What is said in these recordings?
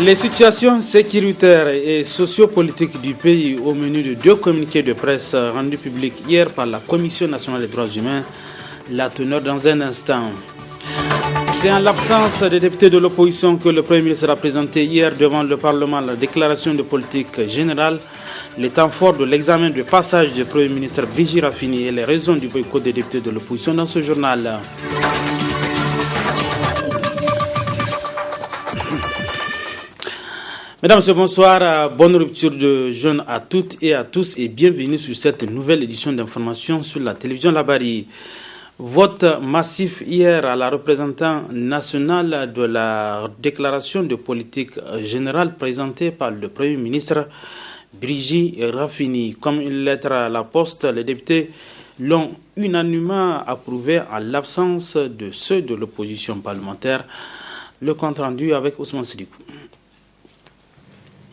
Les situations sécuritaires et sociopolitiques du pays au menu de 2 communiqués de presse rendus publics hier par la Commission nationale des droits humains, la teneur dans un instant. C'est en l'absence des députés de l'opposition que le Premier ministre a présenté hier devant le Parlement la déclaration de politique générale, les temps forts de l'examen de passage du Premier ministre Brigitte Raffini et les raisons du boycott des députés de l'opposition dans ce journal. Mesdames et bonsoir, bonne rupture de jeûne à toutes et à tous et bienvenue sur cette nouvelle édition d'information sur la télévision Labari. Vote massif hier à la représentante nationale de la déclaration de politique générale présentée par le Premier ministre Brigitte Raffini. Comme une lettre à la poste, les députés l'ont unanimement approuvé en l'absence de ceux de l'opposition parlementaire. Le compte rendu avec Ousmane Sidikou.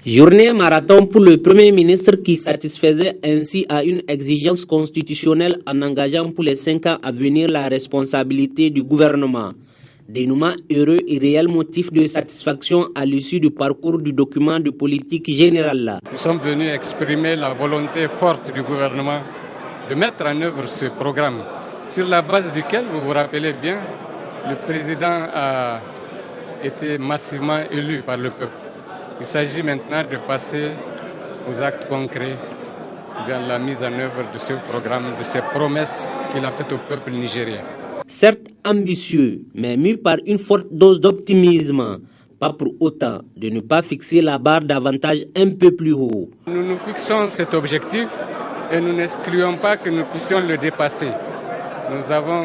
Journée marathon pour le Premier ministre qui satisfaisait ainsi à une exigence constitutionnelle en engageant pour les 5 ans à venir la responsabilité du gouvernement. Dénouement heureux et réel motif de satisfaction à l'issue du parcours du document de politique générale. Nous sommes venus exprimer la volonté forte du gouvernement de mettre en œuvre ce programme sur la base duquel, vous vous rappelez bien, le président a été massivement élu par le peuple. Il s'agit maintenant de passer aux actes concrets dans la mise en œuvre de ce programme, de ces promesses qu'il a faites au peuple nigérien. Certes ambitieux, mais mû par une forte dose d'optimisme, pas pour autant de ne pas fixer la barre davantage un peu plus haut. Nous nous fixons cet objectif et nous n'excluons pas que nous puissions le dépasser. Nous avons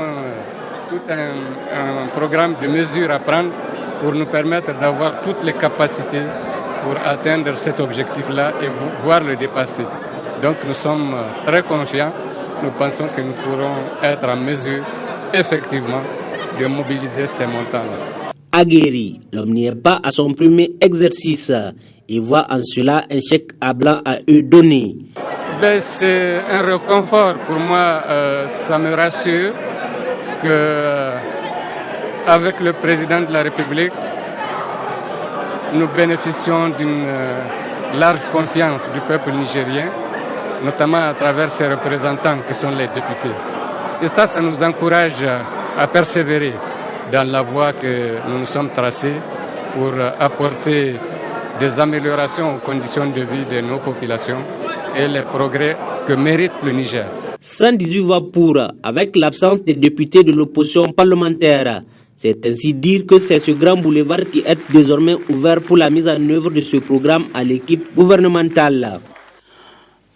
tout un programme de mesures à prendre pour nous permettre d'avoir toutes les capacités pour atteindre cet objectif-là et voire le dépasser. Donc nous sommes très confiants. Nous pensons que nous pourrons être en mesure, effectivement, de mobiliser ces montants-là. Aguerri, l'homme n'y est pas à son premier exercice et voit en cela un chèque à blanc à eux donné. C'est un réconfort pour moi. Ça me rassure que avec le président de la République, nous bénéficions d'une large confiance du peuple nigérien, notamment à travers ses représentants qui sont les députés. Et ça nous encourage à persévérer dans la voie que nous nous sommes tracés pour apporter des améliorations aux conditions de vie de nos populations et les progrès que mérite le Niger. 118 voix pour, avec l'absence des députés de l'opposition parlementaire. C'est ainsi dire que c'est ce grand boulevard qui est désormais ouvert pour la mise en œuvre de ce programme à l'équipe gouvernementale.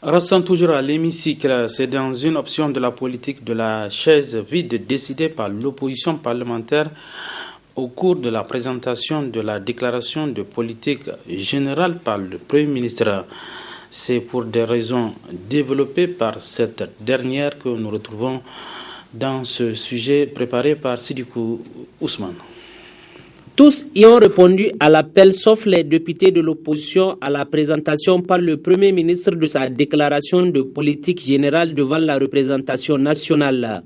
Restons toujours à l'hémicycle. C'est dans une option de la politique de la chaise vide décidée par l'opposition parlementaire au cours de la présentation de la déclaration de politique générale par le Premier ministre. C'est pour des raisons développées par cette dernière que nous retrouvons dans ce sujet préparé par Sidikou Ousmane. Tous y ont répondu à l'appel, sauf les députés de l'opposition, à la présentation par le Premier ministre de sa déclaration de politique générale devant la représentation nationale.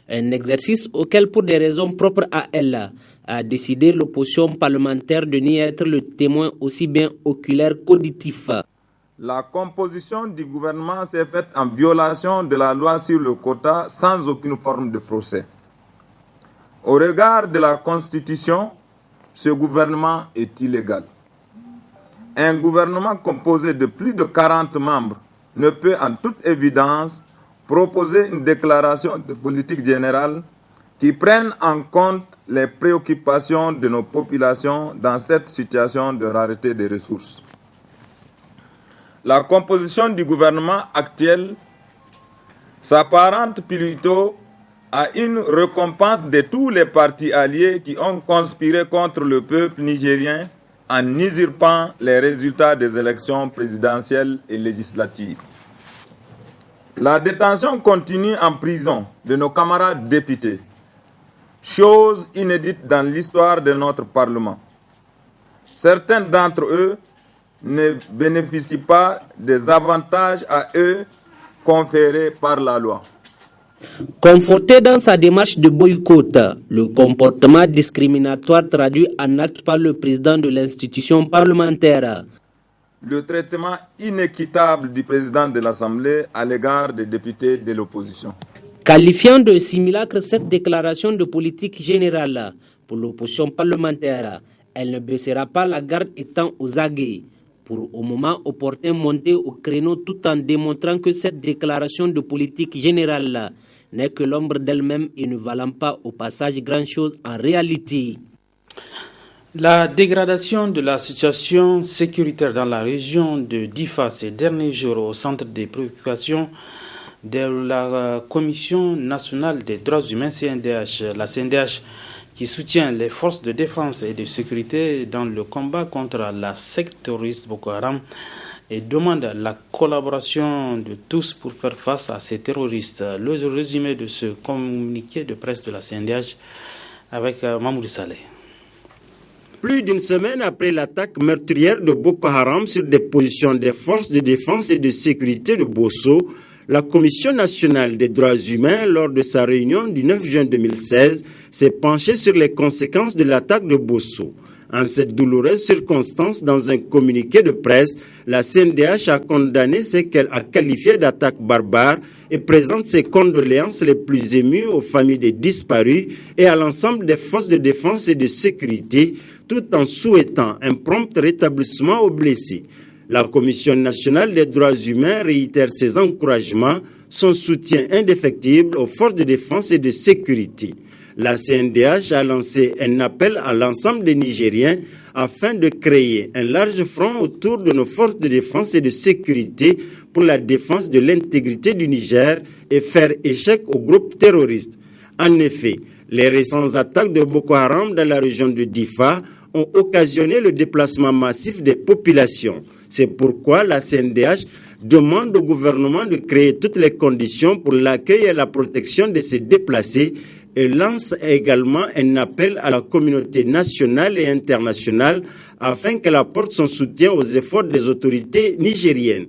Un exercice auquel, pour des raisons propres à elle, a décidé l'opposition parlementaire de n'y être le témoin aussi bien oculaire qu'auditif. La composition du gouvernement s'est faite en violation de la loi sur le quota sans aucune forme de procès. Au regard de la Constitution, ce gouvernement est illégal. Un gouvernement composé de plus de 40 membres ne peut en toute évidence proposer une déclaration de politique générale qui prenne en compte les préoccupations de nos populations dans cette situation de rareté des ressources. La composition du gouvernement actuel s'apparente plutôt à une récompense de tous les partis alliés qui ont conspiré contre le peuple nigérien en usurpant les résultats des élections présidentielles et législatives. La détention continue en prison de nos camarades députés, chose inédite dans l'histoire de notre Parlement. Certains d'entre eux ne bénéficient pas des avantages à eux conférés par la loi. Conforté dans sa démarche de boycott, le comportement discriminatoire traduit en acte par le président de l'institution parlementaire. Le traitement inéquitable du président de l'Assemblée à l'égard des députés de l'opposition. Qualifiant de simulacre cette déclaration de politique générale pour l'opposition parlementaire, elle ne baissera pas la garde étant aux aguets pour au moment opportun monter au créneau tout en démontrant que cette déclaration de politique générale n'est que l'ombre d'elle-même et ne valant pas au passage grand-chose en réalité. La dégradation de la situation sécuritaire dans la région de Difa ces derniers jours au centre des préoccupations de la Commission nationale des droits humains CNDH, la CNDH qui soutient les forces de défense et de sécurité dans le combat contre la secte terroriste Boko Haram et demande la collaboration de tous pour faire face à ces terroristes. Le résumé de ce communiqué de presse de la CNDH avec Mamoudou Saleh. Plus d'une semaine après l'attaque meurtrière de Boko Haram sur des positions des forces de défense et de sécurité de Bosso, la Commission nationale des droits humains, lors de sa réunion du 9 juin 2016, s'est penchée sur les conséquences de l'attaque de Bosso. En cette douloureuse circonstance, dans un communiqué de presse, la CNDH a condamné ce qu'elle a qualifié d'attaque barbare et présente ses condoléances les plus émues aux familles des disparus et à l'ensemble des forces de défense et de sécurité, tout en souhaitant un prompt rétablissement aux blessés. La Commission nationale des droits humains réitère ses encouragements, son soutien indéfectible aux forces de défense et de sécurité. La CNDH a lancé un appel à l'ensemble des Nigériens afin de créer un large front autour de nos forces de défense et de sécurité pour la défense de l'intégrité du Niger et faire échec aux groupes terroristes. En effet, les récentes attaques de Boko Haram dans la région de Difa ont occasionné le déplacement massif des populations. C'est pourquoi la CNDH demande au gouvernement de créer toutes les conditions pour l'accueil et la protection de ces déplacés et lance également un appel à la communauté nationale et internationale afin qu'elle apporte son soutien aux efforts des autorités nigériennes.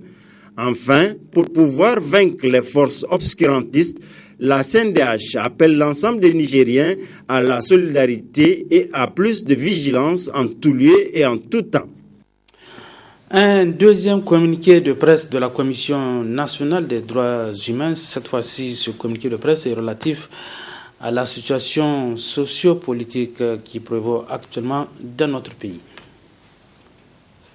Enfin, pour pouvoir vaincre les forces obscurantistes, la CNDH appelle l'ensemble des Nigériens à la solidarité et à plus de vigilance en tout lieu et en tout temps. Un deuxième communiqué de presse de la Commission nationale des droits humains, cette fois-ci ce communiqué de presse est relatif à la situation sociopolitique qui prévaut actuellement dans notre pays.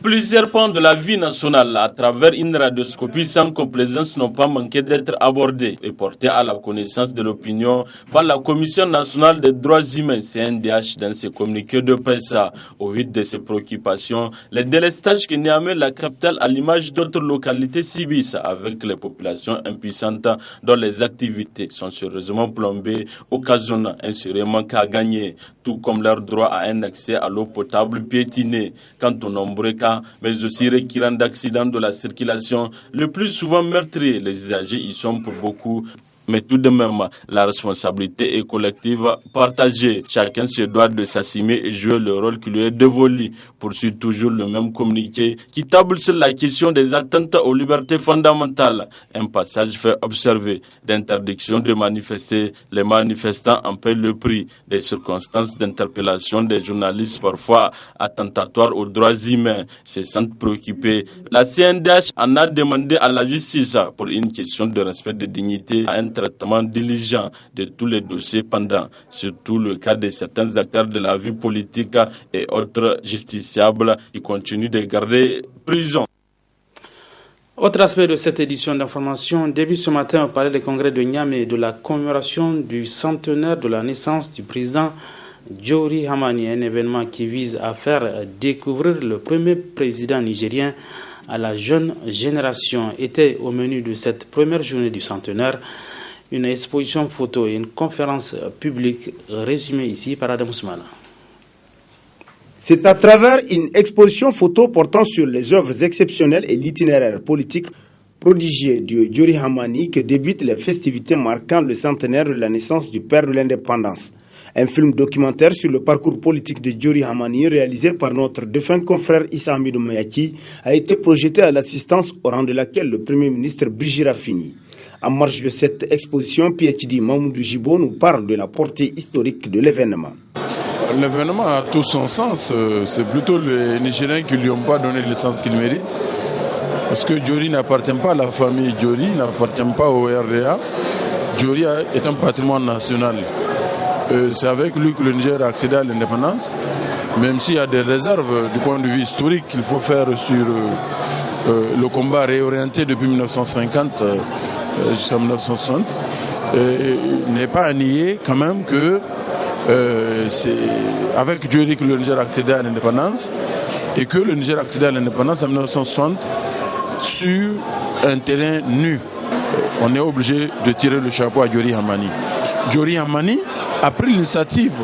Plusieurs pans de la vie nationale à travers une radioscopie sans complaisance n'ont pas manqué d'être abordés et portés à la connaissance de l'opinion par la Commission nationale des droits humains CNDH dans ses communiqués de presse. Au vu de ses préoccupations, les délestages que Niamey, la capitale, à l'image d'autres localités subissent avec les populations impuissantes dont les activités sont sérieusement plombées, occasionnant un sérieux manque à gagner, tout comme leur droit à un accès à l'eau potable piétiné. Quant aux nombreux cas, mais aussi récurrents d'accidents de la circulation, le plus souvent meurtriers, les usagers y sont pour beaucoup. Mais tout de même, la responsabilité est collective, partagée. Chacun se doit de s'assumer et jouer le rôle qui lui est dévolu. Poursuit toujours le même communiqué qui table sur la question des atteintes aux libertés fondamentales. Un passage fait observer d'interdiction de manifester. Les manifestants en paient le prix. Des circonstances d'interpellation des journalistes parfois attentatoires aux droits humains se sentent préoccupés. La CNDH en a demandé à la justice pour une question de respect de dignité à un traitement diligent de tous les dossiers pendants, surtout le cas de certains acteurs de la vie politique et autres justiciables qui continuent de garder prison. Autre aspect de cette édition d'information, début ce matin au palais des congrès de Niamey de la commémoration du centenaire de la naissance du président Djori Hamani, un événement qui vise à faire découvrir le premier président nigérien à la jeune génération. Était au menu de cette première journée du centenaire une exposition photo et une conférence publique résumée ici par Adam Ousmana. C'est à travers une exposition photo portant sur les œuvres exceptionnelles et l'itinéraire politique prodigieux de Djori Hamani que débutent les festivités marquant le centenaire de la naissance du père de l'indépendance. Un film documentaire sur le parcours politique de Diori Hamani, réalisé par notre défunt confrère Issa Hamidou Mayaki, a été projeté à l'assistance au rang de laquelle le Premier ministre Brigitte Raffini. En marge de cette exposition, PhD Mamoudou Jibo nous parle de la portée historique de l'événement. L'événement a tout son sens. C'est plutôt les Nigériens qui ne lui ont pas donné le sens qu'il mérite. Parce que Diori n'appartient pas à la famille Diori, n'appartient pas au RDA. Diori est un patrimoine national. C'est avec lui que le Niger a accédé à l'indépendance, même s'il y a des réserves du point de vue historique qu'il faut faire sur le combat réorienté depuis 1950 jusqu'à 1960. Il n'est pas à nier quand même que c'est avec Diori que le Niger a accédé à l'indépendance et que le Niger a accédé à l'indépendance en 1960 sur un terrain nu. On est obligé de tirer le chapeau à Diori Hamani. Diori Hamani a pris l'initiative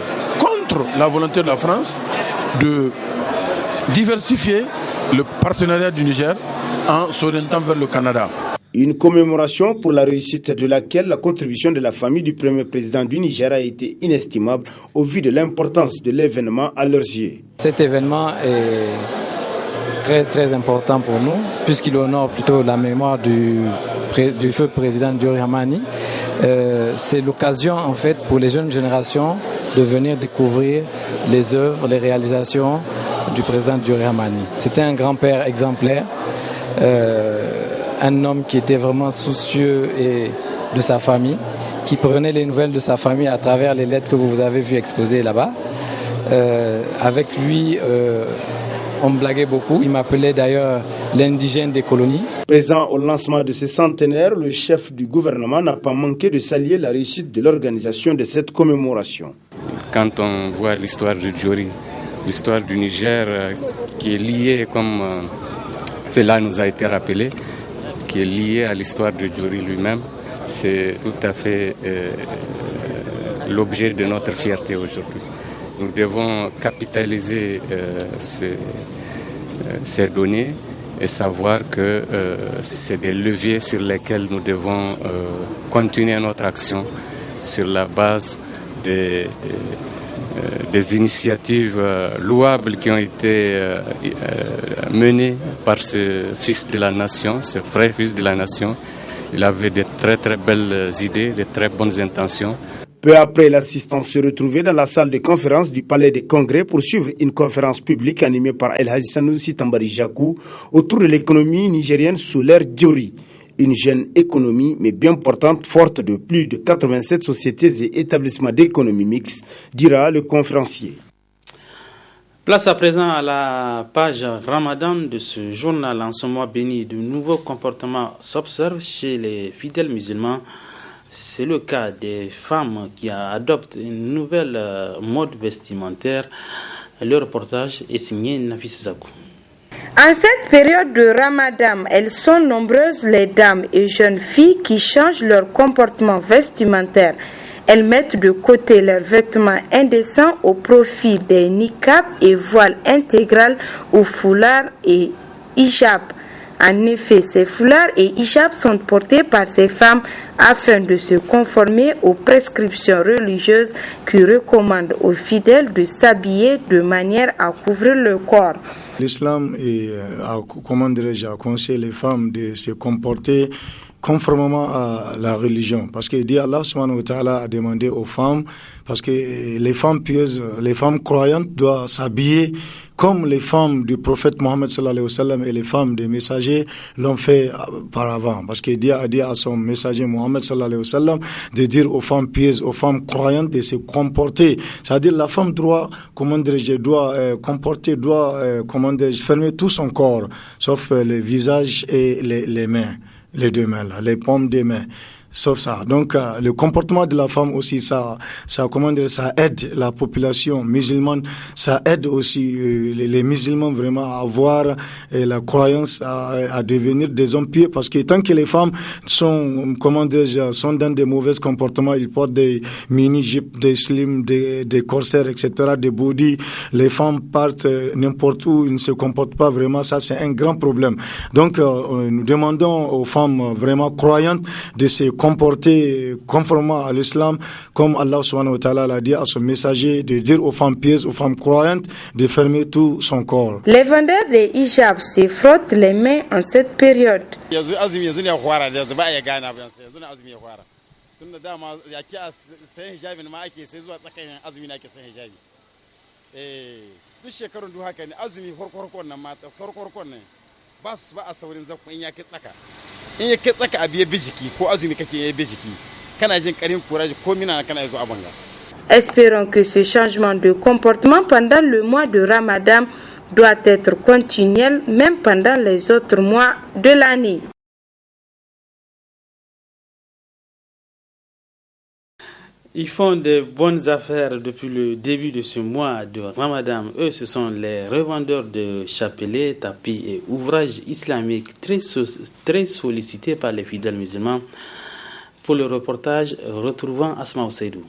contre la volonté de la France de diversifier le partenariat du Niger en s'orientant vers le Canada. Une commémoration pour la réussite de laquelle la contribution de la famille du premier président du Niger a été inestimable au vu de l'importance de l'événement à leurs yeux. Cet événement est très très important pour nous puisqu'il honore plutôt la mémoire du feu président Diori Hamani. C'est l'occasion en fait pour les jeunes générations de venir découvrir les œuvres, les réalisations du président Diori Hamani. C'était un grand-père exemplaire, un homme qui était vraiment soucieux de sa famille, qui prenait les nouvelles de sa famille à travers les lettres que vous avez vues exposées là-bas. Avec lui, on me blaguait beaucoup. Il m'appelait d'ailleurs l'indigène des colonies. Présent au lancement de ce centenaire, le chef du gouvernement n'a pas manqué de saluer la réussite de l'organisation de cette commémoration. Quand on voit l'histoire de Diori, l'histoire du Niger qui est liée, comme cela nous a été rappelé, qui est liée à l'histoire de Diori lui-même, c'est tout à fait l'objet de notre fierté aujourd'hui. Nous devons capitaliser ces données et savoir que c'est des leviers sur lesquels nous devons continuer notre action sur la base des initiatives louables qui ont été menées par ce fils de la nation, ce frère fils de la nation. Il avait de très très belles idées, de très bonnes intentions. Peu après, l'assistant se retrouvait dans la salle de conférence du Palais des Congrès pour suivre une conférence publique animée par El Hadji Sanoussi Tambari Jakou autour de l'économie nigérienne sous l'ère Diori. Une jeune économie, mais bien portante, forte de plus de 87 sociétés et établissements d'économie mixte, dira le conférencier. Place à présent à la page Ramadan de ce journal. En ce mois béni, de nouveaux comportements s'observent chez les fidèles musulmans. C'est le cas des femmes qui adoptent une nouvelle mode vestimentaire. Le reportage est signé Nafis Zakou. En cette période de Ramadan, elles sont nombreuses les dames et jeunes filles qui changent leur comportement vestimentaire. Elles mettent de côté leurs vêtements indécents au profit des niqab et voiles intégrales ou foulards et hijab. En effet, ces foulards et hijabs sont portés par ces femmes afin de se conformer aux prescriptions religieuses qui recommandent aux fidèles de s'habiller de manière à couvrir le corps. L'islam a conseillé les femmes de se comporter conformément à la religion. Parce que dit Allah subhanahu wa ta'ala a demandé aux femmes, parce que les femmes pieuses, les femmes croyantes doivent s'habiller comme les femmes du prophète Mohammed sallallahu alayhi wa sallam et les femmes des messagers l'ont fait par avant. Parce que Dieu a dit à son messager Mohammed sallallahu alayhi wa sallam de dire aux femmes pieuses, aux femmes croyantes de se comporter. C'est-à-dire la femme doit fermer tout son corps, sauf le visage et les mains. Les deux mains, là, les paumes des mains. Sauf ça. Donc, le comportement de la femme aussi, ça aide la population musulmane, ça aide aussi les musulmans vraiment à avoir la croyance à devenir des hommes pieux, parce que tant que les femmes sont dans des mauvais comportements, ils portent des mini-jupes, des slims, des corsaires, etc., des bodys, les femmes partent n'importe où, ils ne se comportent pas vraiment, ça c'est un grand problème. Donc, nous demandons aux femmes vraiment croyantes de se comporter comporter conformément à l'islam, comme Allah subhanahu wa ta'ala l'a dit à son messager, de dire aux femmes pieuses, aux femmes croyantes, de fermer tout son corps. Les vendeurs de hijab se frottent les mains en cette période. Espérons que ce changement de comportement pendant le mois de Ramadan doit être continuel même pendant les autres mois de l'année. Ils font de bonnes affaires depuis le début de ce mois de Ramadan. Eux, ce sont les revendeurs de chapelets, tapis et ouvrages islamiques très sollicités par les fidèles musulmans. Pour le reportage, retrouvant Asma Oseidou.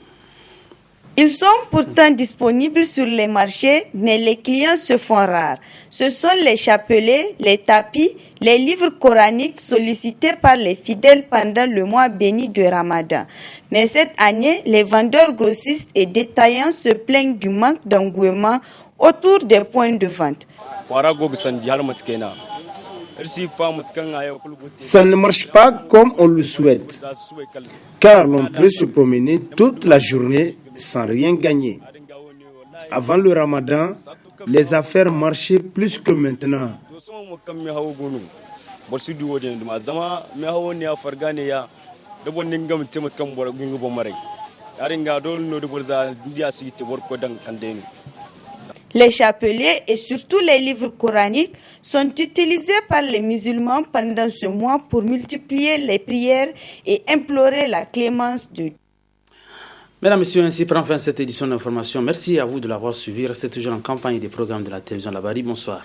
Ils sont pourtant disponibles sur les marchés, mais les clients se font rares. Ce sont les chapelets, les tapis, les livres coraniques sollicités par les fidèles pendant le mois béni de Ramadan. Mais cette année, les vendeurs grossistes et détaillants se plaignent du manque d'engouement autour des points de vente. Ça ne marche pas comme on le souhaite, car l'on peut se promener toute la journée sans rien gagner. Avant le Ramadan, les affaires marchaient plus que maintenant. Les chapelets et surtout les livres coraniques sont utilisés par les musulmans pendant ce mois pour multiplier les prières et implorer la clémence de Dieu. Mesdames, Messieurs, ainsi prend fin cette édition d'information. Merci à vous de l'avoir suivi. Restez toujours en campagne des programmes de la télévision Labari. Bonsoir.